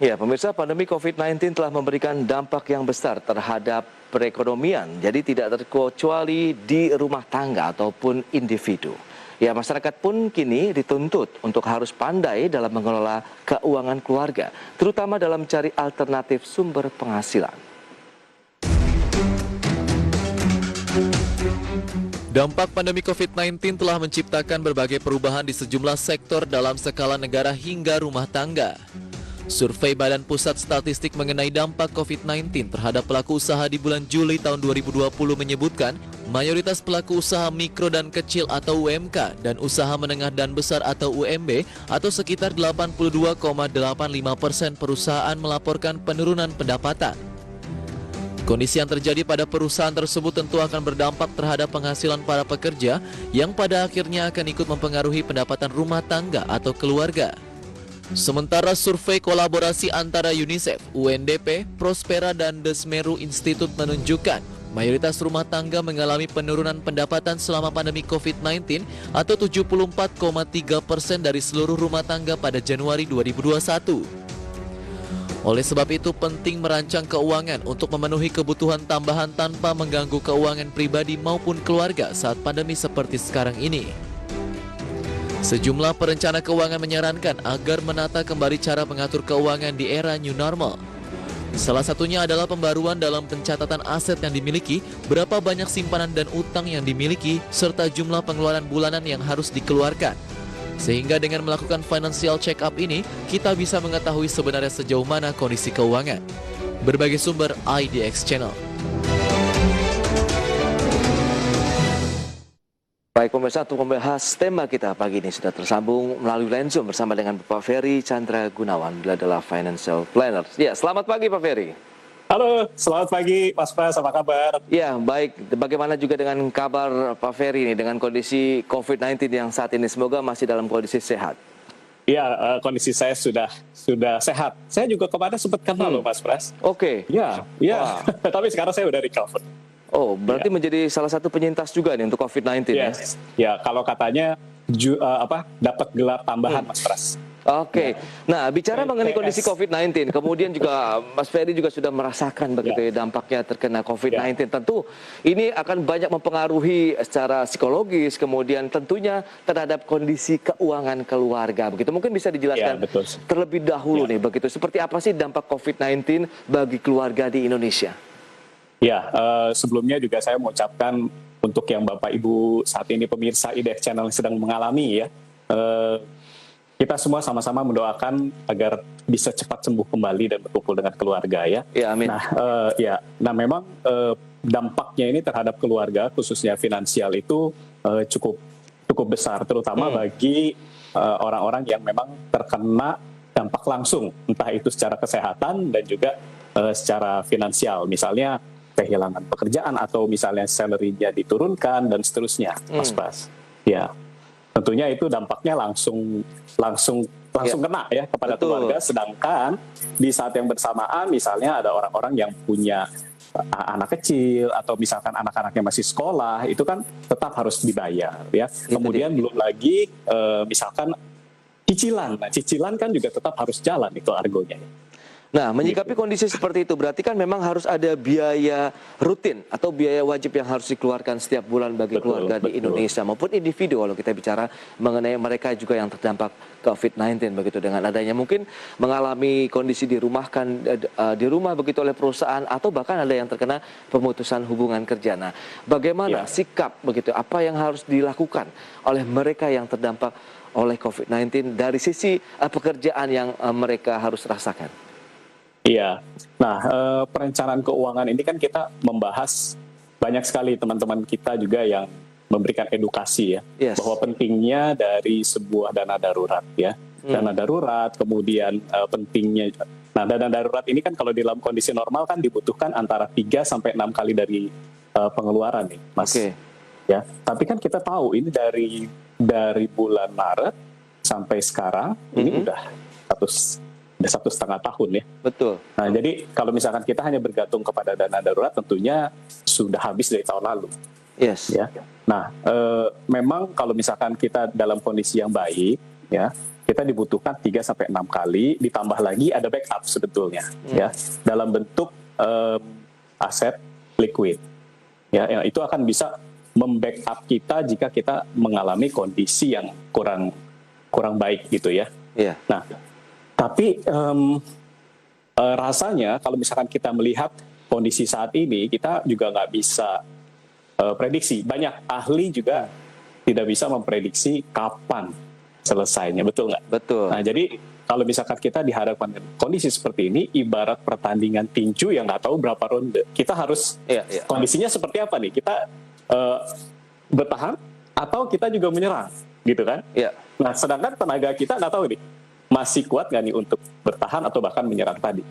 Ya, pemirsa, pandemi COVID-19 telah memberikan dampak yang besar terhadap perekonomian. Jadi tidak terkecuali di rumah tangga ataupun individu. Ya, masyarakat pun kini dituntut untuk harus pandai dalam mengelola keuangan keluarga, terutama dalam mencari alternatif sumber penghasilan. Dampak pandemi COVID-19 telah menciptakan berbagai perubahan di sejumlah sektor dalam skala negara hingga rumah tangga. Survei Badan Pusat Statistik mengenai dampak COVID-19 terhadap pelaku usaha di bulan Juli tahun 2020 menyebutkan mayoritas pelaku usaha mikro dan kecil atau UMK dan usaha menengah dan besar atau UMB atau sekitar 82,85% perusahaan melaporkan penurunan pendapatan. Kondisi yang terjadi pada perusahaan tersebut tentu akan berdampak terhadap penghasilan para pekerja yang pada akhirnya akan ikut mempengaruhi pendapatan rumah tangga atau keluarga. Sementara survei kolaborasi antara UNICEF, UNDP, Prospera, dan The Semeru Institute menunjukkan mayoritas rumah tangga mengalami penurunan pendapatan selama pandemi COVID-19 atau 74,3% dari seluruh rumah tangga pada Januari 2021. Oleh sebab itu penting merancang keuangan untuk memenuhi kebutuhan tambahan tanpa mengganggu keuangan pribadi maupun keluarga saat pandemi seperti sekarang ini. Sejumlah perencana keuangan menyarankan agar menata kembali cara mengatur keuangan di era new normal. Salah satunya adalah pembaruan dalam pencatatan aset yang dimiliki, berapa banyak simpanan dan utang yang dimiliki, serta jumlah pengeluaran bulanan yang harus dikeluarkan. Sehingga dengan melakukan financial check-up ini, kita bisa mengetahui sebenarnya sejauh mana kondisi keuangan. Berbagai sumber IDX Channel. Baik pemirsa, untuk membahas tema kita pagi ini sudah tersambung melalui line Zoom bersama dengan Bapak Ferry Chandra Gunawan, beliau adalah Financial Planner. Ya, selamat pagi Pak Ferry. Halo, selamat pagi Mas Pras, apa kabar? Ya, baik. Bagaimana juga dengan kabar Pak Ferry ini dengan kondisi COVID-19 yang saat ini? Semoga masih dalam kondisi sehat. Iya, kondisi saya sudah sehat. Saya juga kemarin sempat kena loh Mas Pras. Oke. Iya. Tapi sekarang saya udah recover. Oh, berarti menjadi salah satu penyintas juga nih untuk COVID-19 ya? Ya, kalau katanya dapat gelar tambahan Mas Pras. Oke. Nah, bicara mengenai kondisi COVID-19, kemudian juga Mas Ferry juga sudah merasakan begitu ya dampaknya terkena COVID-19. Tentu ini akan banyak mempengaruhi secara psikologis, kemudian tentunya terhadap kondisi keuangan keluarga. Begitu mungkin bisa dijelaskan terlebih dahulu nih begitu. Seperti apa sih dampak COVID-19 bagi keluarga di Indonesia? Ya, sebelumnya juga saya mau ucapkan untuk yang Bapak Ibu saat ini pemirsa IDX Channel sedang mengalami ya, kita semua sama-sama mendoakan agar bisa cepat sembuh kembali dan berkumpul dengan keluarga ya. Ya, amin. Nah memang dampaknya ini terhadap keluarga khususnya finansial itu cukup besar, terutama bagi orang-orang yang memang terkena dampak langsung, entah itu secara kesehatan dan juga secara finansial, misalnya kehilangan pekerjaan atau misalnya salary-nya diturunkan dan seterusnya, Mas Pras. Ya, tentunya itu dampaknya langsung kena ya kepada keluarga. Sedangkan di saat yang bersamaan, misalnya ada orang-orang yang punya anak kecil atau misalkan anak-anaknya masih sekolah, itu kan tetap harus dibayar ya. Kemudian belum lagi misalkan cicilan. Nah, cicilan kan juga tetap harus jalan itu argonya. Nah, menyikapi kondisi seperti itu berarti kan memang harus ada biaya rutin atau biaya wajib yang harus dikeluarkan setiap bulan bagi keluarga di Indonesia maupun individu kalau kita bicara mengenai mereka juga yang terdampak COVID-19 begitu, dengan adanya mungkin mengalami kondisi dirumahkan di rumah begitu oleh perusahaan atau bahkan ada yang terkena pemutusan hubungan kerja. Nah, bagaimana sikap begitu, apa yang harus dilakukan oleh mereka yang terdampak oleh COVID-19 dari sisi pekerjaan yang mereka harus rasakan? Iya, nah perencanaan keuangan ini kan kita membahas banyak sekali teman-teman kita juga yang memberikan edukasi ya, bahwa pentingnya dari sebuah dana darurat ya, dana darurat, kemudian pentingnya, nah dana darurat ini kan kalau dalam kondisi normal kan dibutuhkan antara 3-6 kali dari pengeluaran nih, Mas. Ya, tapi kan kita tahu ini dari bulan Maret sampai sekarang ini udah 1,5 tahun ya. Betul. Nah, jadi kalau misalkan kita hanya bergantung kepada dana darurat, tentunya sudah habis dari tahun lalu. Yes. Ya. Nah, memang kalau misalkan kita dalam kondisi yang baik, ya, kita dibutuhkan 3-6 kali, ditambah lagi ada backup sebetulnya, ya, dalam bentuk aset liquid. Ya, yang itu akan bisa membackup kita jika kita mengalami kondisi yang kurang baik gitu ya. Iya. Nah, tapi rasanya kalau misalkan kita melihat kondisi saat ini, kita juga nggak bisa prediksi. Banyak ahli juga tidak bisa memprediksi kapan selesainya, betul nggak? Betul. Nah, jadi kalau misalkan kita dihadapkan dengan kondisi seperti ini, ibarat pertandingan tinju yang nggak tahu berapa ronde, kita harus kondisinya seperti apa nih? Kita bertahan atau kita juga menyerang, gitu kan? Iya. Nah, sedangkan tenaga kita nggak tahu nih, masih kuat nggak nih untuk bertahan atau bahkan menyerang tadi.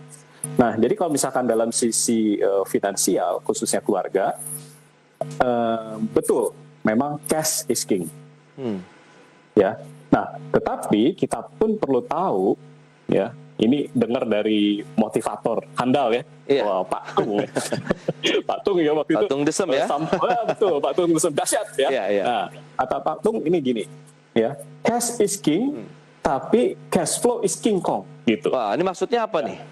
Nah, jadi kalau misalkan dalam sisi finansial, khususnya keluarga, betul, memang cash is king. Ya. Nah, tetapi kita pun perlu tahu, ya, ini dengar dari motivator handal ya, Iya. wah, Pak Tung, Pak Tung ya waktu itu. Pak Tung Desem ya? Betul, Pak Tung Desem dahsyat ya. Iya, iya. Nah, kata Pak Tung ini gini, ya, cash is king, tapi cash flow is king kong, gitu. Wah, ini maksudnya apa nih?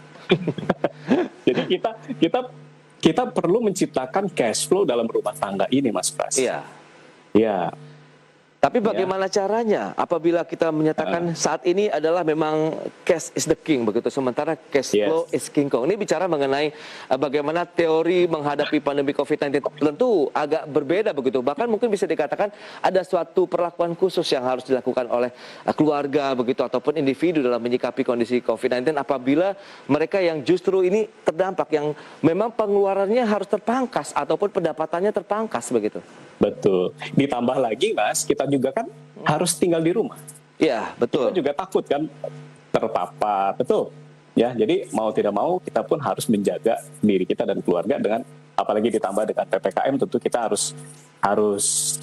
Jadi kita perlu menciptakan cash flow dalam rumah tangga ini, Mas Pras. Iya. Ya. Tapi bagaimana caranya apabila kita menyatakan saat ini adalah memang cash is the king begitu, sementara cash flow is king kong. Ini bicara mengenai bagaimana teori menghadapi pandemi COVID-19 tentu agak berbeda begitu. Bahkan mungkin bisa dikatakan ada suatu perlakuan khusus yang harus dilakukan oleh keluarga begitu ataupun individu dalam menyikapi kondisi COVID-19 apabila mereka yang justru ini terdampak, yang memang pengeluarannya harus terpangkas ataupun pendapatannya terpangkas begitu. Betul. Ditambah lagi, Mas, kita juga kan harus tinggal di rumah. Iya, betul. Kita juga takut kan terpapar, betul. Ya, jadi mau tidak mau kita pun harus menjaga diri kita dan keluarga dengan, apalagi ditambah dengan PPKM, tentu kita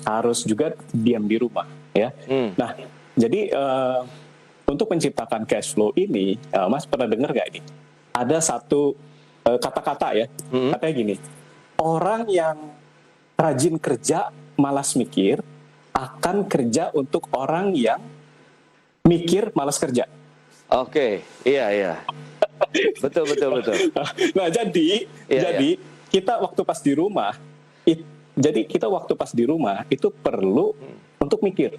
harus juga diam di rumah, ya. Nah, jadi untuk menciptakan cash flow ini, Mas pernah dengar nggak ini? Ada satu kata-kata ya, katanya gini, orang yang rajin kerja, malas mikir, akan kerja untuk orang yang mikir, malas kerja. Oke, iya. Betul. Nah, jadi kita waktu pas di rumah, itu perlu untuk mikir,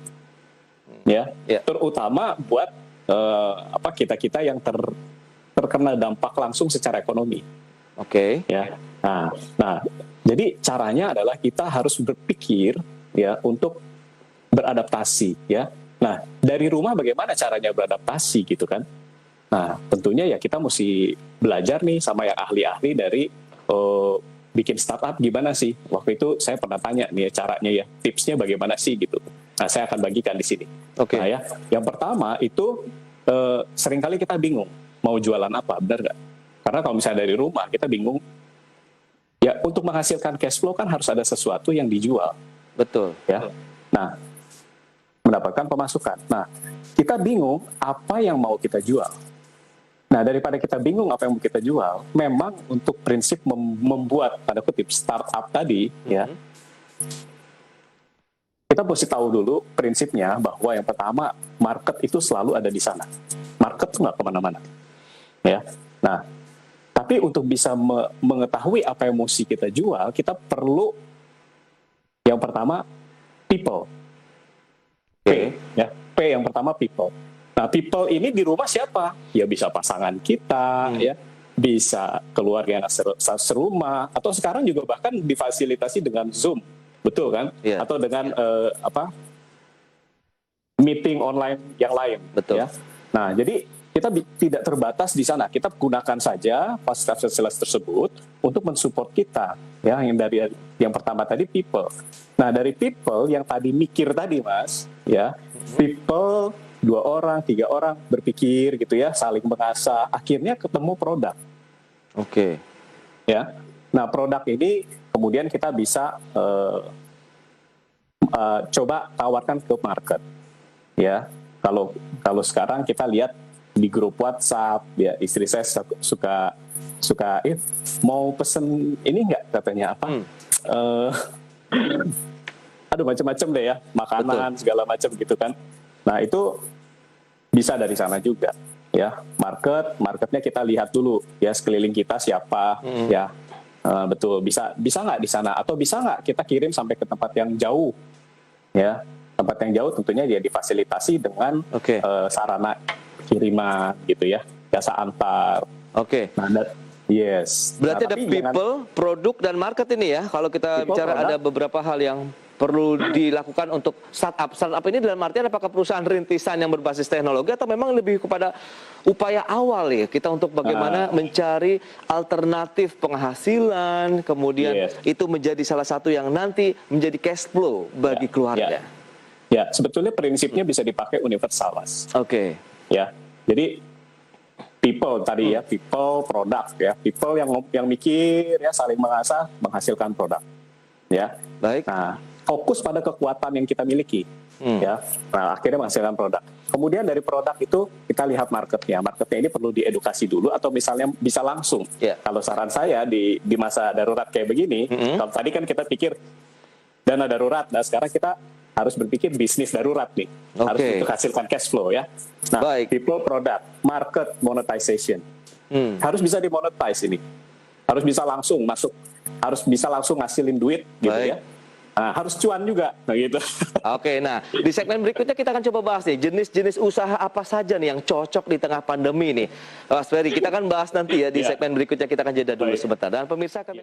ya, terutama buat kita yang terkena dampak langsung secara ekonomi. Oke. Ya. Nah, jadi caranya adalah kita harus berpikir ya untuk beradaptasi ya. Nah, dari rumah bagaimana caranya beradaptasi gitu kan? Nah, tentunya ya kita mesti belajar nih sama yang ahli-ahli dari bikin startup gimana sih. Waktu itu saya pernah tanya nih caranya ya, tipsnya bagaimana sih gitu. Nah, saya akan bagikan di sini. Oke. Nah, ya, yang pertama itu seringkali kita bingung mau jualan apa, benar nggak? Karena kalau misalnya dari rumah kita bingung. Ya, untuk menghasilkan cash flow kan harus ada sesuatu yang dijual. Betul. Ya. Nah, mendapatkan pemasukan. Nah, kita bingung apa yang mau kita jual. Nah, daripada kita bingung apa yang mau kita jual, memang untuk prinsip membuat tanda kutip startup tadi, ya, kita mesti tahu dulu prinsipnya bahwa yang pertama market itu selalu ada di sana. Market itu nggak kemana-mana. Ya. Nah, tapi untuk bisa mengetahui apa yang mesti kita jual, kita perlu yang pertama people. P, ya. P yang pertama people. Nah, people ini di rumah siapa? Ya bisa pasangan kita, ya, bisa keluarga yang serumah, atau sekarang juga bahkan difasilitasi dengan Zoom, betul kan? Yeah. Atau dengan meeting online yang lain. Betul. Ya. Nah, jadi kita tidak terbatas di sana. Kita gunakan saja fasilitas tersebut untuk mensupport kita. Ya, yang pertama tadi people. Nah, dari people yang tadi mikir tadi, Mas, ya, people 2 orang, 3 orang berpikir gitu ya, saling mengasah, akhirnya ketemu produk. Oke. Ya. Nah, produk ini kemudian kita bisa coba tawarkan ke market. Ya. Kalau sekarang kita lihat di grup WhatsApp, ya, istri saya suka mau pesen ini nggak, katanya apa? Aduh, macam-macam deh ya, makanan. Betul. Segala macam gitu kan. Nah, itu bisa dari sana juga. Ya, marketnya kita lihat dulu ya, sekeliling kita siapa ya. Betul, bisa nggak di sana, atau bisa nggak kita kirim sampai ke tempat yang jauh ya. Tempat yang jauh tentunya dia difasilitasi dengan sarana kiriman gitu ya, jasa antar. Nah, yes. Berarti Nah, ada people, produk, dan market ini ya. Kalau kita bicara produk. ada beberapa hal yang perlu dilakukan untuk startup. Startup ini dalam artian apakah perusahaan rintisan yang berbasis teknologi atau memang lebih kepada upaya awal ya kita untuk bagaimana mencari alternatif penghasilan, kemudian itu menjadi salah satu yang nanti menjadi cash flow bagi keluarga. Ya, sebetulnya prinsipnya bisa dipakai universal, Mas. Ya, jadi people tadi ya, people, produk ya, people yang mikir ya, saling mengasah, menghasilkan produk. Ya, baik. Nah, fokus pada kekuatan yang kita miliki, ya. Nah, akhirnya menghasilkan produk. Kemudian dari produk itu kita lihat marketnya. Marketnya ini perlu diedukasi dulu atau misalnya bisa langsung. Kalau saran saya di masa darurat kayak begini, kalau tadi kan kita pikir dana darurat, nah sekarang kita harus berpikir bisnis darurat nih, harus untuk hasilkan cash flow ya. Nah, people, product, market, monetization, harus bisa dimonetize ini, harus bisa langsung masuk, harus bisa langsung ngasilin duit gitu ya. Nah, harus cuan juga, nah gitu. Nah di segmen berikutnya kita akan coba bahas nih jenis-jenis usaha apa saja nih yang cocok di tengah pandemi nih. Mas Ferry, kita akan bahas nanti ya di segmen berikutnya, kita akan jeda dulu sebentar. Dan pemirsa kami